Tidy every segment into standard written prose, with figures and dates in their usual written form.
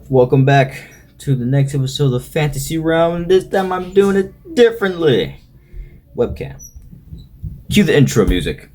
Welcome back to the next episode of Fantasy Realm. This time I'm doing it differently. Webcam. Cue the intro music.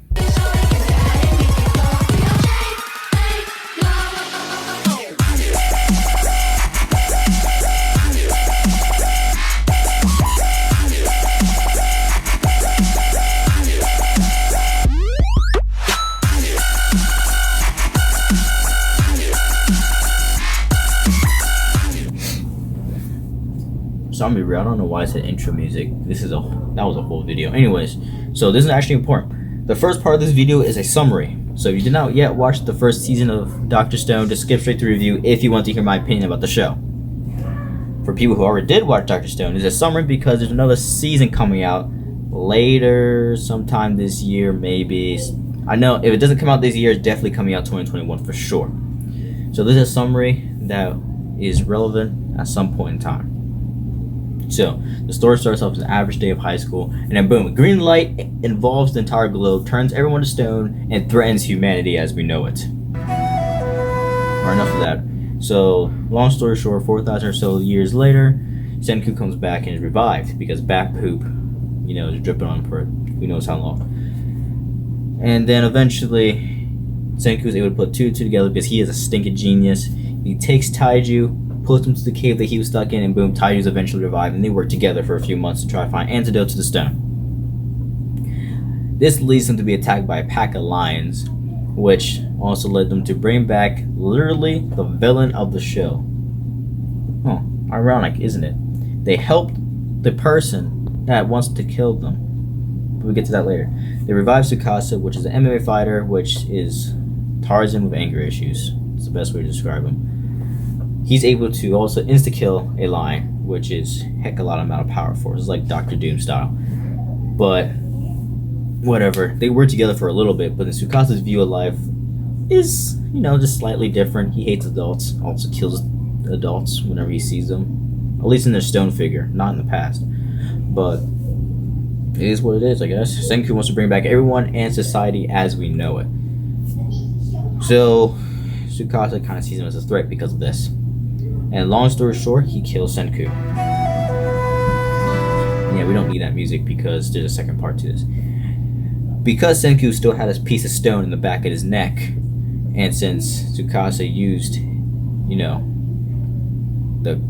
So I'm gonna be real, I don't know why I said intro music. That was a whole video. Anyways, so this is actually important. The first part of this video is a summary. So if you did not yet watch the first season of Dr.Stone, just skip straight to review if you want to hear my opinion about the show. For people who already did watch Dr. Stone, it's a summary because there's another season coming out later, sometime this year, maybe. I know if it doesn't come out this year, it's definitely coming out 2021 for sure. So this is a summary that is relevant at some point in time. So, the story starts off as an average day of high school, and then boom, a green light involves the entire globe, turns everyone to stone, and threatens humanity as we know it. Or enough of that. So, long story short, 4,000 or so years later, Senku comes back and is revived, because bat poop, is dripping on him for who knows how long. And then eventually, Senku is able to put two together because he is a stinking genius. He takes Taiju, pulls him to the cave that he was stuck in, and boom, Taiju's eventually revived, and they work together for a few months to try to find antidote to the stone. This leads them to be attacked by a pack of lions, which also led them to bring back literally the villain of the show. Huh, ironic, isn't it? They helped the person that wants to kill them. But we'll get to that later. They revive Tsukasa, which is an MMA fighter, which is Tarzan with anger issues. It's the best way to describe him. He's able to also insta-kill a lion, which is heck a lot amount of power for. It's like Dr. Doom style. But whatever. They work together for a little bit, but Tsukasa's view of life is, just slightly different. He hates adults, also kills adults whenever he sees them. At least in their stone figure, not in the past. But it is what it is, I guess. Senku wants to bring back everyone and society as we know it. So Tsukasa kind of sees him as a threat because of this. And long story short, he kills Senku. Yeah, we don't need that music because there's a second part to this. Because Senku still had his piece of stone in the back of his neck, and since Tsukasa used, the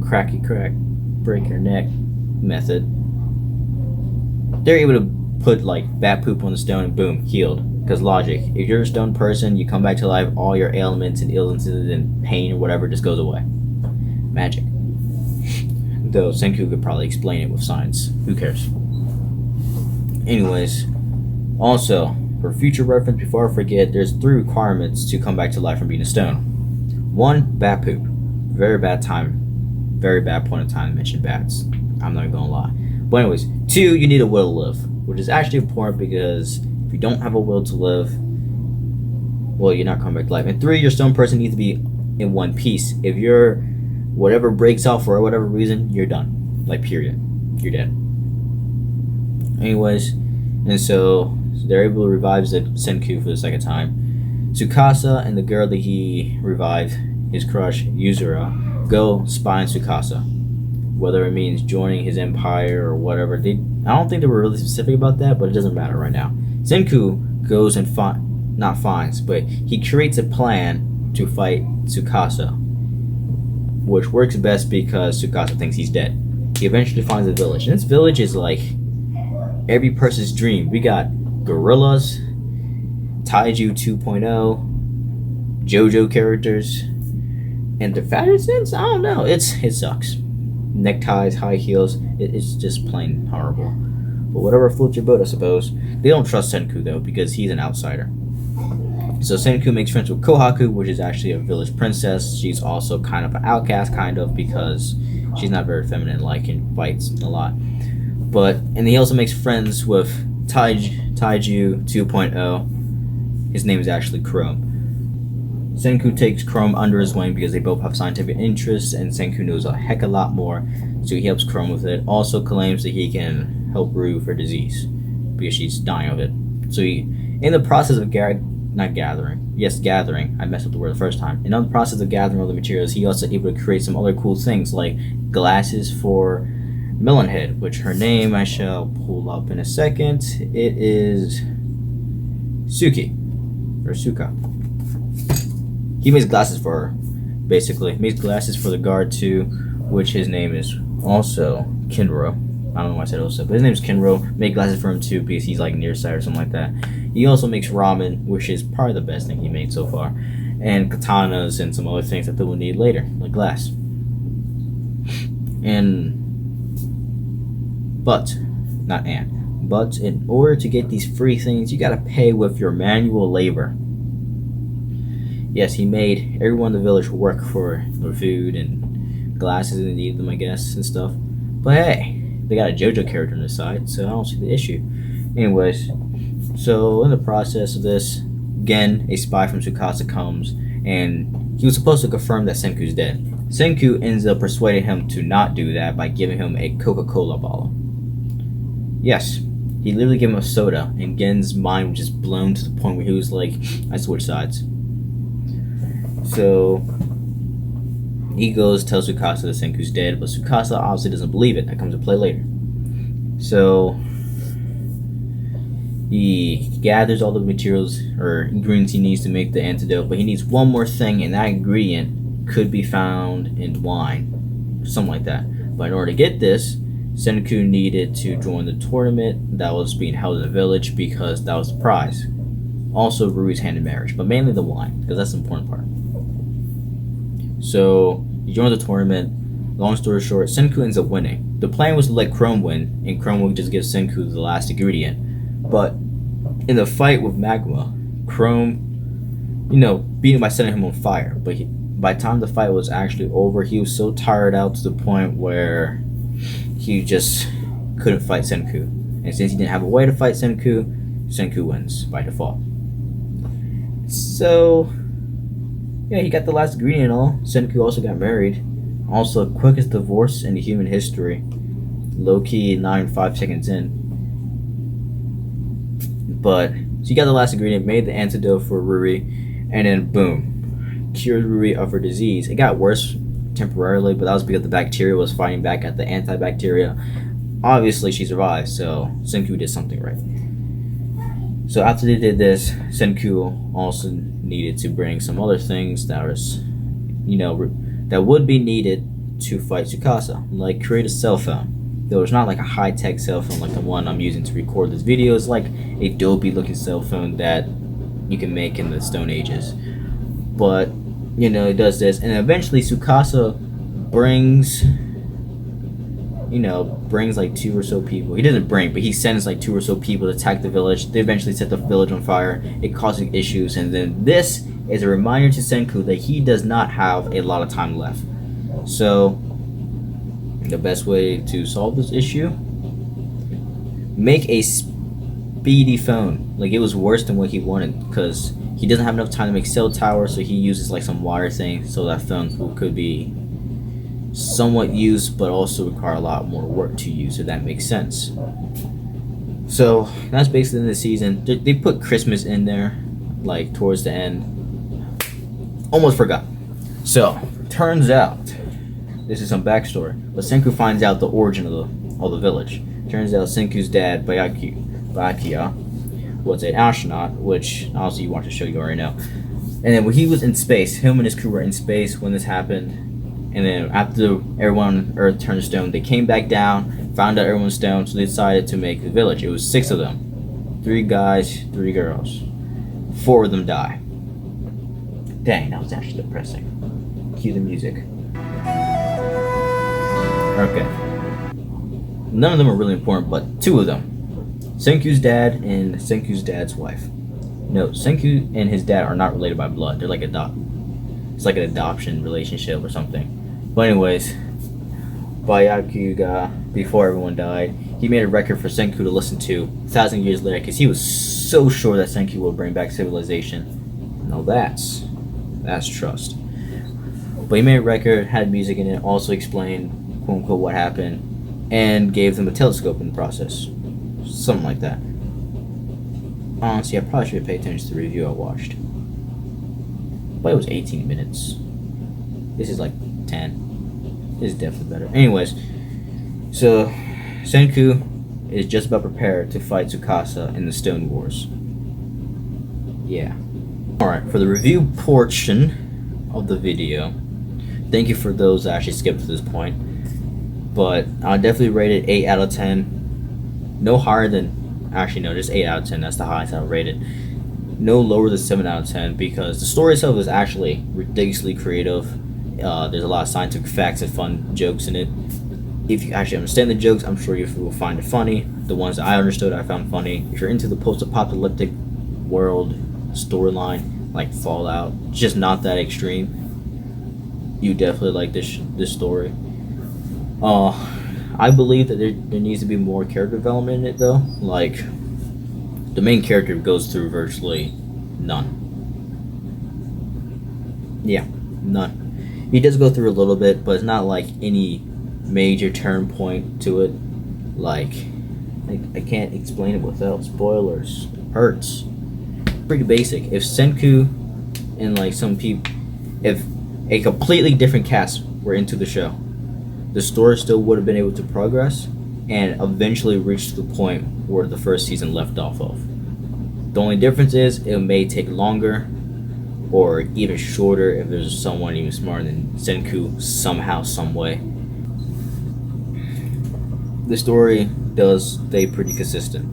cracky crack, break your neck method, they're able to put bat poop on the stone and boom, healed. Because logic, if you're a stone person, you come back to life, all your ailments and illnesses and pain or whatever just goes away. Magic. Though Senku could probably explain it with science. Who cares? Anyways, also, for future reference, before I forget, there's 3 requirements to come back to life from being a stone. 1, bat poop. Very bad time. Very bad point in time to mention bats. I'm not gonna lie. But anyways, 2, you need a will to live. Which is actually important because if you don't have a will to live, well, you're not coming back to life. And 3, your stone person needs to be in one piece. If your whatever breaks off for whatever reason, you're done. Period. You're dead. Anyways, and so they're able to revive Senku for the second time. Tsukasa and the girl that he revived, his crush, Yuzura, go spy on Tsukasa. Whether it means joining his empire or whatever. I don't think they were really specific about that, but it doesn't matter right now. Senku goes and not finds, but he creates a plan to fight Tsukasa, which works best because Tsukasa thinks he's dead. He eventually finds a village, and this village is like every person's dream. We got gorillas, Taiju 2.0, JoJo characters, and the fashion sense, I don't know. It sucks. Neckties, high heels, it's just plain horrible. But whatever floats your boat, I suppose. They don't trust Senku though, because he's an outsider. So Senku makes friends with Kohaku, which is actually a village princess. She's also kind of an outcast, because she's not very feminine-like and fights a lot. And he also makes friends with Taiju 2.0. His name is actually Chrome. Senku takes Chrome under his wing because they both have scientific interests, and Senku knows a heck of a lot more, so he helps Chrome with it. Also claims that he can help Rue for disease because she's dying of it. So he, in the process of not gathering. Yes, gathering. I messed up the word the first time. And on the process of gathering all the materials, he also able to create some other cool things like glasses for Melonhead, which her name I shall pull up in a second. It is Suki or Suka. He makes glasses for her, basically. He makes glasses for the guard too, which his name is also Kinro. I don't know why I said also, but his name is Kinro. Make glasses for him too because he's like nearsighted or something like that. He also makes ramen, which is probably the best thing he made so far, and katanas and some other things that they will need later, like glass. But in order to get these free things, you gotta pay with your manual labor. Yes, he made everyone in the village work for their food and glasses, and they needed them, I guess, and stuff. But hey, they got a JoJo character on the side, so I don't see the issue. Anyways, so in the process of this, again, a spy from Tsukasa comes, and he was supposed to confirm that Senku's dead. Senku ends up persuading him to not do that by giving him a Coca-Cola bottle. Yes, he literally gave him a soda, and Gen's mind was just blown to the point where he was like, I switch sides. So he goes, tells Tsukasa that Senku's dead, but Tsukasa obviously doesn't believe it. That comes to play later. So he gathers all the materials or ingredients he needs to make the antidote, but he needs one more thing, and that ingredient could be found in wine, something like that. But in order to get this, Senku needed to join the tournament that was being held in the village because that was the prize. Also Rui's hand in marriage, but mainly the wine, because that's the important part. So he joins the tournament. Long story short, Senku ends up winning. The plan was to let Chrome win, and Chrome would just give Senku the last ingredient. But in the fight with Magma, Chrome, beat him by setting him on fire. But by the time the fight was actually over, he was so tired out to the point where he just couldn't fight Senku. And since he didn't have a way to fight Senku, Senku wins by default. So yeah, he got the last ingredient and all. Senku also got married. Also, quickest divorce in human history. Low-key, not even 5 seconds in. But, so he got the last ingredient, made the antidote for Ruri, and then boom. Cured Ruri of her disease. It got worse temporarily, but that was because the bacteria was fighting back at the antibacteria. Obviously, she survived, so Senku did something right. So after they did this, Senku also needed to bring some other things that was, that would be needed to fight Tsukasa, like create a cell phone. Though it's not like a high-tech cell phone like the one I'm using to record this video. It's like a dopey-looking cell phone that you can make in the Stone Ages. But, it does this, and eventually Tsukasa brings like 2 or so people. He doesn't bring, but he sends like 2 or so people to attack the village. They eventually set the village on fire. It causes issues, and then this is a reminder to Senku that he does not have a lot of time left. So the best way to solve this issue, make a speedy phone. Like, it was worse than what he wanted because he doesn't have enough time to make cell towers, so he uses like some wire thing so that phone could be somewhat used, but also require a lot more work to use, if that makes sense. So that's basically in the season. They put Christmas in there, like towards the end. Almost forgot. So turns out, this is some backstory, but Senku finds out the origin of the village. Turns out Senku's dad, Byakuya, was an astronaut, which obviously you want to show, you already know. And then when he was in space, him and his crew were in space when this happened. And then after everyone on Earth turned stone, they came back down, found out everyone was stoned, so they decided to make the village. It was 6 of them. 3 guys, 3 girls. 4 of them die. Dang, that was actually depressing. Cue the music. Okay. None of them are really important, but 2 of them. Senku's dad and Senku's dad's wife. No, Senku and his dad are not related by blood. They're like it's like an adoption relationship or something. But anyways, Byakuya, before everyone died, he made a record for Senku to listen to 1,000 years later because he was so sure that Senku will bring back civilization. Now that's trust. But he made a record, had music in it, also explained, quote unquote, what happened, and gave them a telescope in the process. Something like that. Honestly, I probably should have paid attention to the review I watched. But it was 18 minutes. This is like 10. This is definitely better. Anyways, so Senku is just about prepared to fight Tsukasa in the Stone Wars. Yeah. Alright, for the review portion of the video, thank you for those that actually skipped to this point. But I'll definitely rate it 8 out of 10. No higher than, actually no, just 8 out of 10. That's the highest I'll rate it. No lower than 7 out of 10 because the story itself is actually ridiculously creative. There's a lot of scientific facts and fun jokes in it. If you actually understand the jokes, I'm sure you will find it funny. The ones that I understood, I found funny. If you're into the post-apocalyptic world storyline, like Fallout, just not that extreme, you definitely like this story. I believe that there needs to be more character development in it though. Like, the main character goes through virtually none. Yeah, none. He does go through a little bit, but it's not like any major turn point to it. Like I can't explain it without spoilers. Hurts. Pretty basic. If Senku and like some people, if a completely different cast were into the show, the story still would have been able to progress and eventually reach to the point where the first season left off of. The only difference is it may take longer or even shorter if there's someone even smarter than Senku somehow, some way. The story does stay pretty consistent.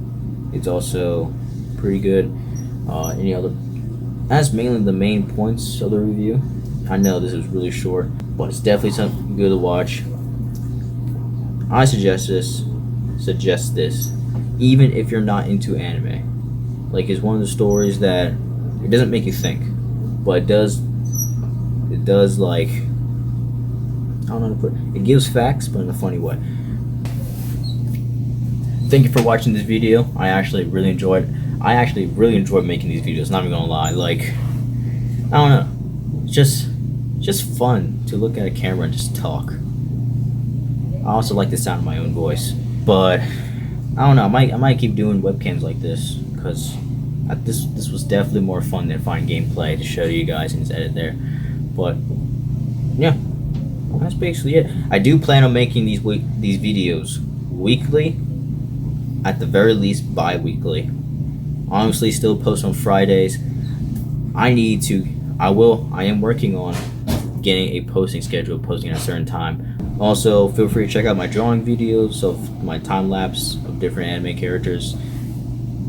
It's also pretty good. That's mainly the main points of the review. I know this is really short, but it's definitely something good to watch. I suggest this, even if you're not into anime. Like, it's one of the stories that it doesn't make you think, but it does like, I don't know how to put it. It gives facts, but in a funny way. Thank you for watching this video. I actually really enjoyed making these videos, not even gonna lie. Like, I don't know, it's just fun to look at a camera and just talk. I also like the sound of my own voice, but I don't know, I might keep doing webcams like this, because this was definitely more fun than finding gameplay to show you guys and just edit there. But yeah, that's basically it. I do plan on making these videos weekly, at the very least bi-weekly. Honestly, still post on Fridays. I am working on getting a posting schedule, posting at a certain time. Also, feel free to check out my drawing videos of my time lapse of different anime characters.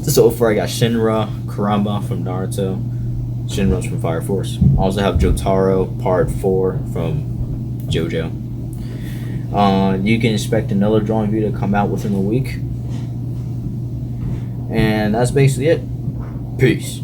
So far, I got Shinra Kurama from Naruto. Shinra's from Fire Force. I also have Jotaro Part 4 from JoJo. You can expect another drawing video to come out within a week. And that's basically it. Peace.